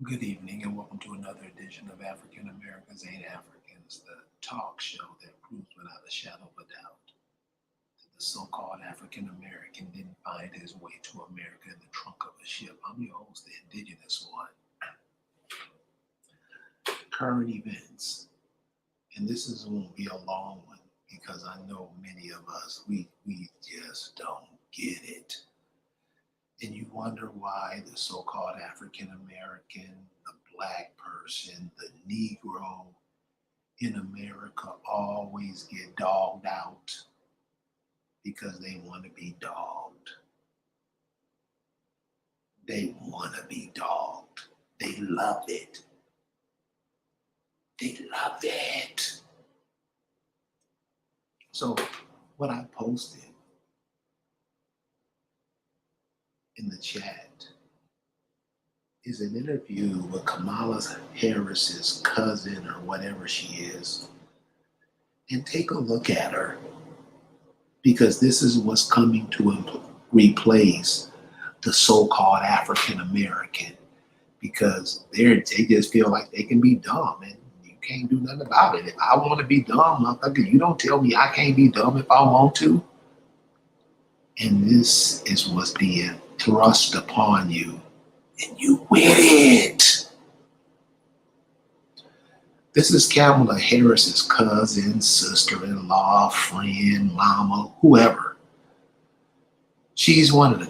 Good evening and welcome to another edition of African Americans Ain't Africans, the talk show that proves without a shadow of a doubt that the so-called African American didn't find his way to America in the trunk of a ship. I'm your host, the indigenous one. Current events, and won't be a long one because I know many of us, we just don't get it. And you wonder why the so-called African American, the black person, the Negro in America always get dogged out because they want to be dogged. They want to be dogged. They love it. They love it. So what I posted in the chat is an interview with Kamala Harris's cousin or whatever she is. And take a look at her because this is what's coming to replace the so-called African American because they just feel like they can be dumb and you can't do nothing about it. If I want to be dumb, motherfucker, you don't tell me I can't be dumb if I want to. And this is what's being thrust upon you, and you with it. This is Kamala Harris's cousin, sister-in-law, friend, mama, whoever. She's one of the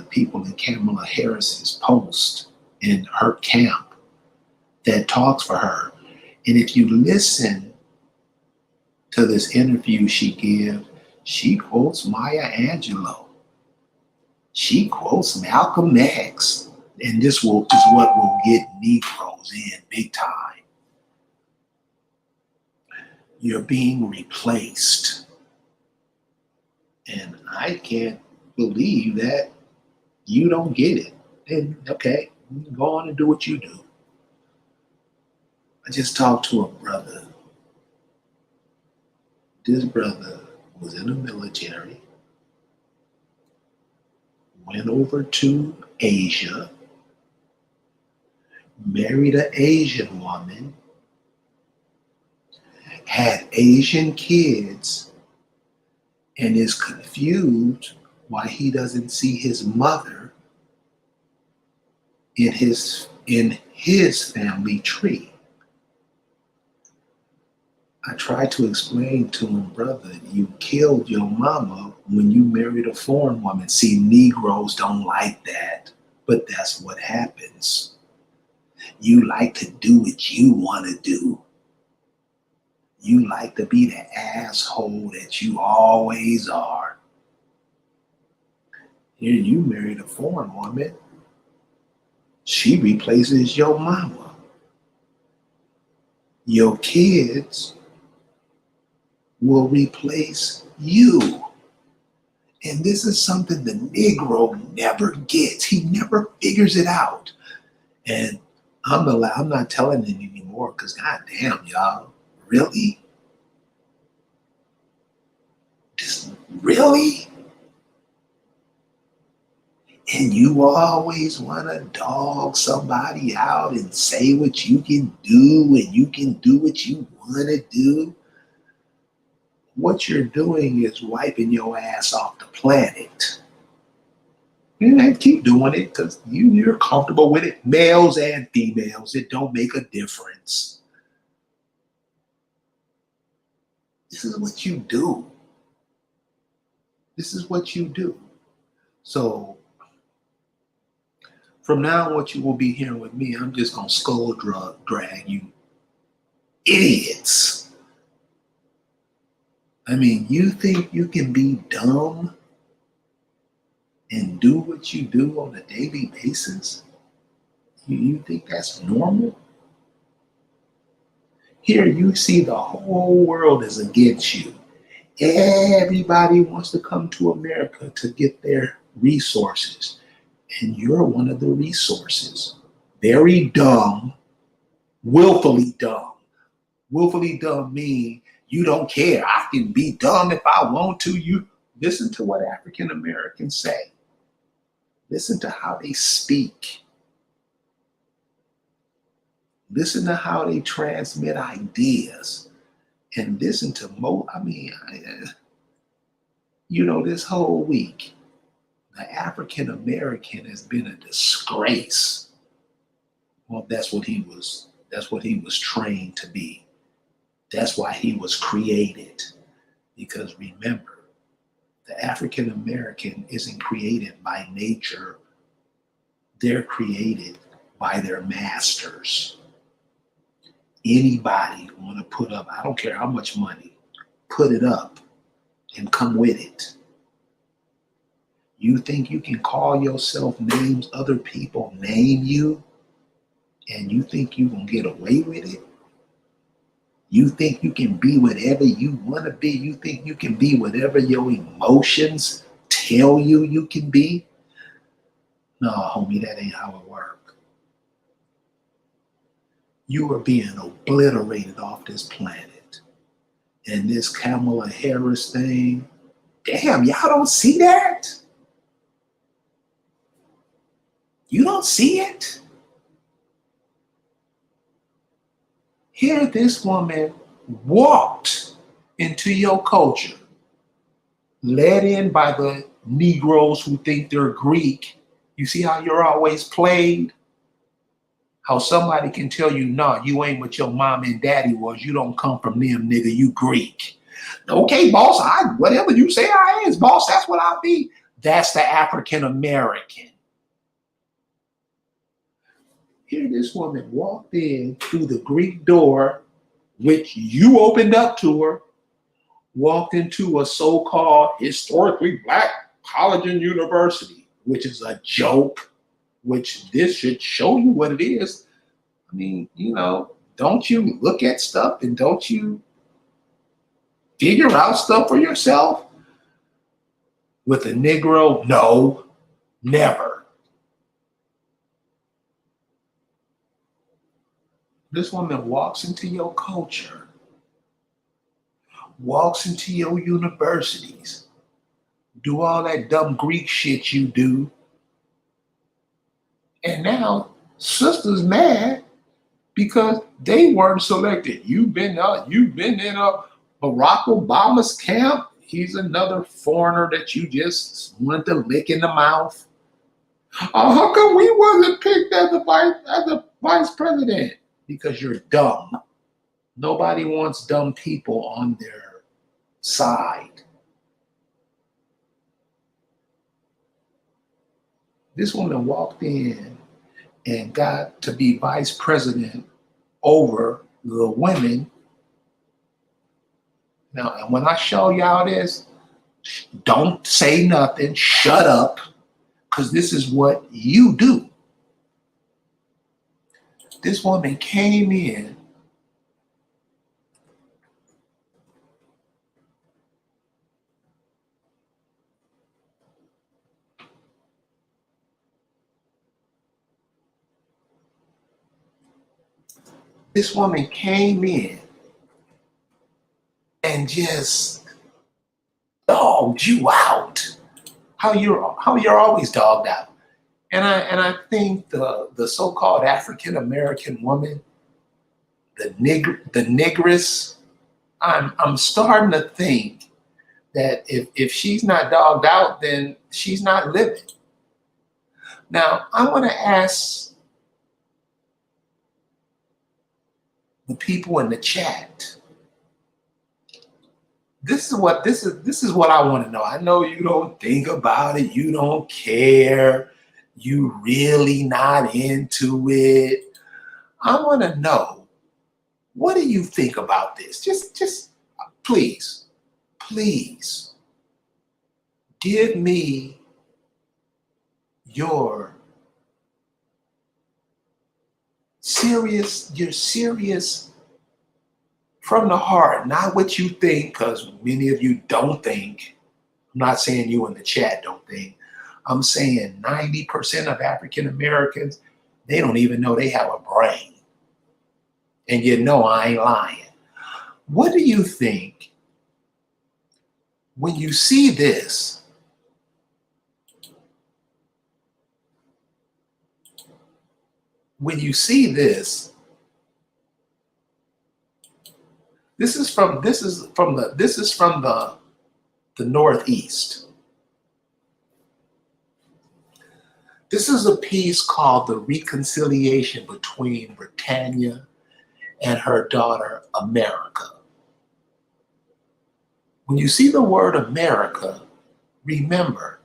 people in Kamala Harris's post in her camp that talks for her. And if you listen to this interview she gives, she quotes Maya Angelou. She quotes Malcolm X. And this is what will get Negroes in big time. You're being replaced. And I can't believe that you don't get it. And okay, go on and do what you do. I just talked to a brother. This brother was in the military, went over to Asia, married an Asian woman, had Asian kids, and is confused why he doesn't see his mother in his family tree. I tried to explain to him, brother, you killed your mama when you married a foreign woman. See, Negroes don't like that, but that's what happens. You like to do what you want to do. You like to be the asshole that you always are. Here you married a foreign woman. She replaces your mama. Your kids will replace you. And this is something the Negro never gets. He never figures it out. And I'm not telling it anymore because goddamn, y'all, really? Just really? And you always want to dog somebody out and say what you can do and you can do what you want to do. What you're doing is wiping your ass off the planet. And keep doing it because you're comfortable with it. Males and females, it don't make a difference. This is what you do. This is what you do. So from now on, what you will be hearing with me, I'm just going to skull drag you idiots. I mean, you think you can be dumb and do what you do on a daily basis? You think that's normal? Here you see the whole world is against you. Everybody wants to come to America to get their resources. And you're one of the resources. Very dumb, willfully dumb. Willfully dumb mean you don't care. I can be dumb if I want to. You listen to what African Americans say. Listen to how they speak. Listen to how they transmit ideas and listen to this whole week, the African American has been a disgrace. Well, that's what he was trained to be. That's why he was created. Because remember, the African American isn't created by nature. They're created by their masters. Anybody want to put up, I don't care how much money, put it up and come with it. You think you can call yourself names other people name you, and you think you gonna get away with it? You think you can be whatever you want to be? You think you can be whatever your emotions tell you can be? No, homie, that ain't how it works. You are being obliterated off this planet. And this Kamala Harris thing, damn, y'all don't see that? You don't see it? Here this woman walked into your culture, led in by the Negroes who think they're Greek. You see how you're always played? How somebody can tell you, nah, you ain't what your mom and daddy was. You don't come from them, nigga, you Greek. Okay, boss, whatever you say I is, boss, that's what I'll be. That's the African American. Here this woman walked in through the Greek door, which you opened up to her, walked into a so-called historically black college and university, which is a joke, which this should show you what it is. I mean, don't you look at stuff and don't you figure out stuff for yourself? With a Negro, no, never. This woman walks into your culture, walks into your universities, do all that dumb Greek shit you do. And now sister's mad because they weren't selected. You've been in a Barack Obama's camp. He's another foreigner that you just wanted to lick in the mouth. How come we wasn't picked as the vice president? Because you're dumb. Nobody wants dumb people on their side. This woman walked in and got to be vice president over the women. Now, and when I show y'all this, don't say nothing, shut up, because this is what you do. This woman came in and just dogged you out. How you're always dogged out. And I think the so-called African American woman, the negress, I'm starting to think that if she's not dogged out, then she's not living. Now, I want to ask the people in the chat. This is what I want to know. I know you don't think about it, you don't care, you really not into it. I want to know, what do you think about this? Just please give me your serious from the heart, not what you think, because many of you don't think. I'm not saying you in the chat don't think. I'm saying 90% of African Americans, they don't even know they have a brain. And I ain't lying. What do you think when you see this? When you see this, the Northeast. This is a piece called The Reconciliation Between Britannia and Her Daughter America. When you see the word America, remember,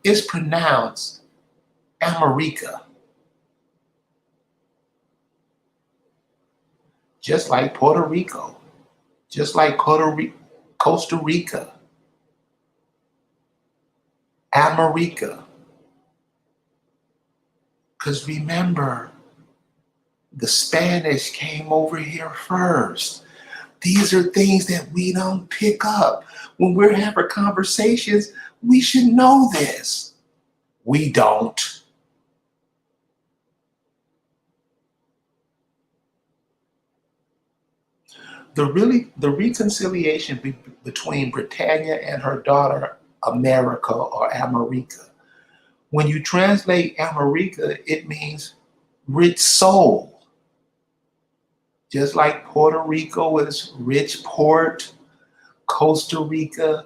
it's pronounced America. Just like Puerto Rico, just like Costa Rica, America. Because remember, the Spanish came over here first. These are things that we don't pick up. When we're having conversations, we should know this. We don't. The reconciliation between Britannia and her daughter America or America. When you translate America, it means rich soul. Just like Puerto Rico is rich port, Costa Rica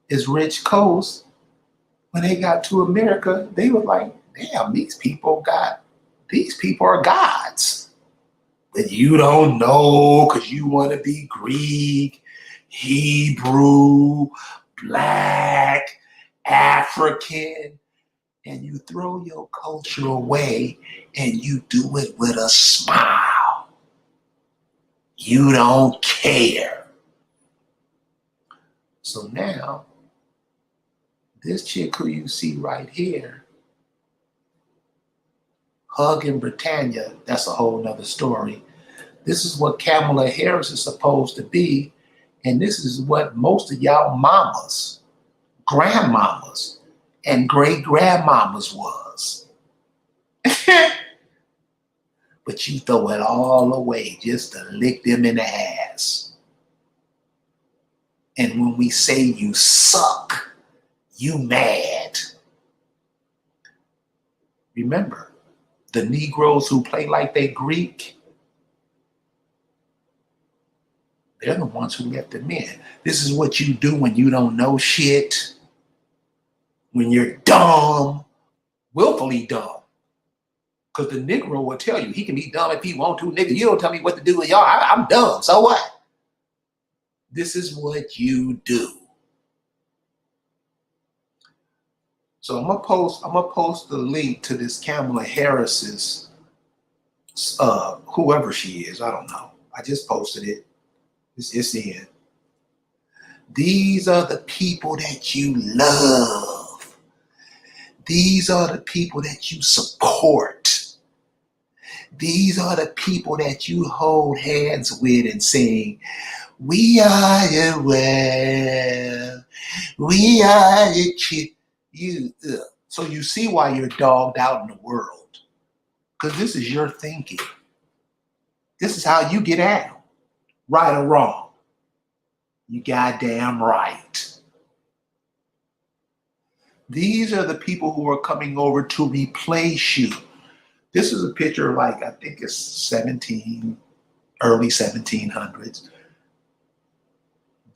is rich coast. When they got to America, they were like, damn, these people are gods. That you don't know because you want to be Greek, Hebrew, Black, African, and you throw your culture away and you do it with a smile. You don't care. So now, this chick who you see right here, hugging Britannia, that's a whole nother story. This is what Kamala Harris is supposed to be, and this is what most of y'all mamas, grandmamas, and great-grandmamas was. But you throw it all away just to lick them in the ass. And when we say you suck, you mad. Remember, the Negroes who play like they Greek, they're the ones who let them in. This is what you do when you don't know shit, when you're dumb, willfully dumb. Because the Negro will tell you, he can be dumb if he want to, nigga. You don't tell me what to do with y'all. I'm dumb, so what? This is what you do. So I'm gonna post the link to this Kamala Harris's, whoever she is, I don't know. I just posted it. It's in. These are the people that you love. These are the people that you support. These are the people that you hold hands with and sing, "We are your well, we are your So you see why you're dogged out in the world. Because this is your thinking. This is how you get out, right or wrong. You goddamn right. These are the people who are coming over to replace you. This is a picture like, I think it's early 1700s.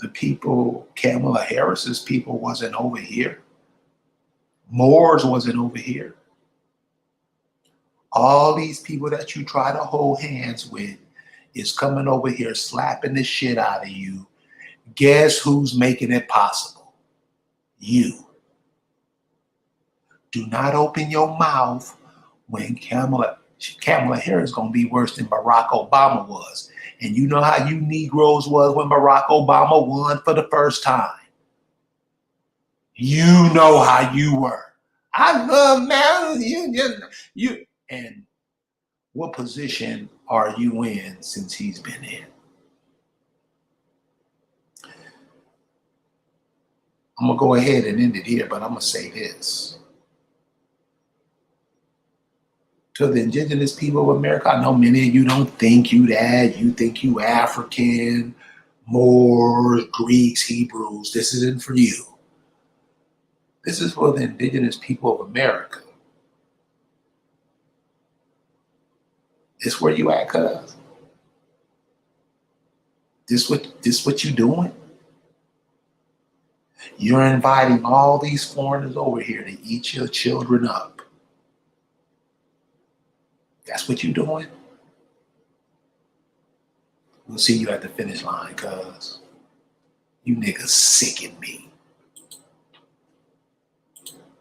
The people, Kamala Harris's people wasn't over here. Moors wasn't over here. All these people that you try to hold hands with is coming over here slapping the shit out of you. Guess who's making it possible? You. Do not open your mouth when Kamala Harris is going to be worse than Barack Obama was. And you know how you Negroes was when Barack Obama won for the first time. You know how you were. I love man. You. And what position are you in since he's been in? I'm going to go ahead and end it here, but I'm going to say this. To the indigenous people of America, I know many of you don't think you that. You think you African, Moors, Greeks, Hebrews. This isn't for you. This is for the indigenous people of America. It's where you at, cuz. This what you doing? You're inviting all these foreigners over here to eat your children up. That's what you doing? We'll see you at the finish line, cuz you niggas sicken me.